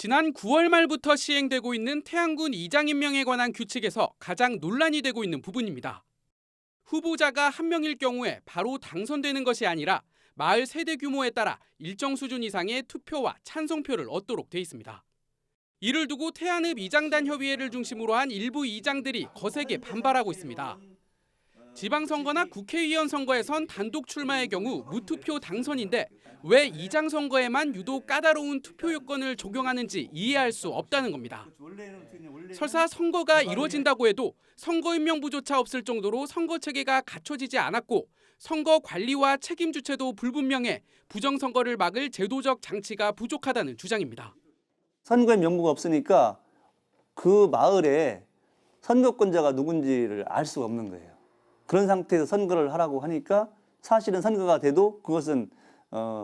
지난 9월 말부터 시행되고 있는 태안군 이장 임명에 관한 규칙에서 가장 논란이 되고 있는 부분입니다. 후보자가 한 명일 경우에 바로 당선되는 것이 아니라 마을 세대 규모에 따라 일정 수준 이상의 투표와 찬성표를 얻도록 돼 있습니다. 이를 두고 태안읍 이장단 협의회를 중심으로 한 일부 이장들이 거세게 반발하고 있습니다. 지방선거나 국회의원 선거에선 단독 출마의 경우 무투표 당선인데 왜 이장 선거에만 유독 까다로운 투표 요건을 적용하는지 이해할 수 없다는 겁니다. 설사 선거가 이루어진다고 해도 선거인명부조차 없을 정도로 선거 체계가 갖춰지지 않았고 선거 관리와 책임 주체도 불분명해 부정선거를 막을 제도적 장치가 부족하다는 주장입니다. 선거의 명부가 없으니까 그 마을에 선거권자가 누군지를 알 수가 없는 거예요. 그런 상태에서 선거를 하라고 하니까 사실은 선거가 돼도 그것은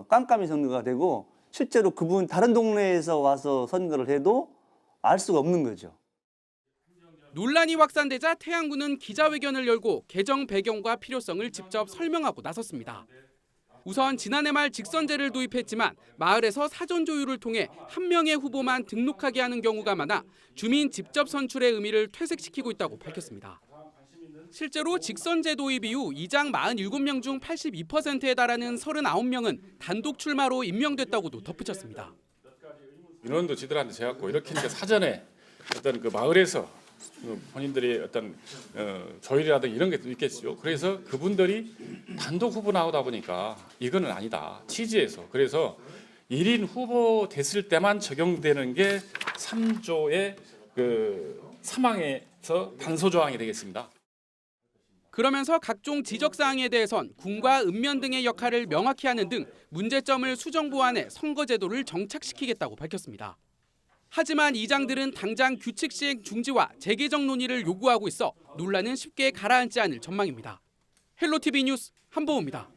깜깜이 선거가 되고 실제로 그분 다른 동네에서 와서 선거를 해도 알 수가 없는 거죠. 논란이 확산되자 태안군은 기자회견을 열고 개정 배경과 필요성을 직접 설명하고 나섰습니다. 우선 지난해 말 직선제를 도입했지만 마을에서 사전 조율을 통해 한 명의 후보만 등록하게 하는 경우가 많아 주민 직접 선출의 의미를 퇴색시키고 있다고 밝혔습니다. 실제로 직선제 도입 이후 이장 47명 중 82%에 달하는 39명은 단독 출마로 임명됐다고도 덧붙였습니다. 민원도 지들한테 제갖고 이렇게 하니까 사전에 어떤 그 마을에서 본인들이 어떤 조율이라든가 이런 게 있겠죠. 그래서 그분들이 단독 후보 나오다 보니까 이거는 아니다. 취지에서. 그래서 1인 후보 됐을 때만 적용되는 게 3조의 그 사망에서 단서 조항이 되겠습니다. 그러면서 각종 지적사항에 대해선 군과 읍면 등의 역할을 명확히 하는 등 문제점을 수정 보완해 선거제도를 정착시키겠다고 밝혔습니다. 하지만 이장들은 당장 규칙 시행 중지와 재개정 논의를 요구하고 있어 논란은 쉽게 가라앉지 않을 전망입니다. 헬로티비 뉴스 한보우입니다.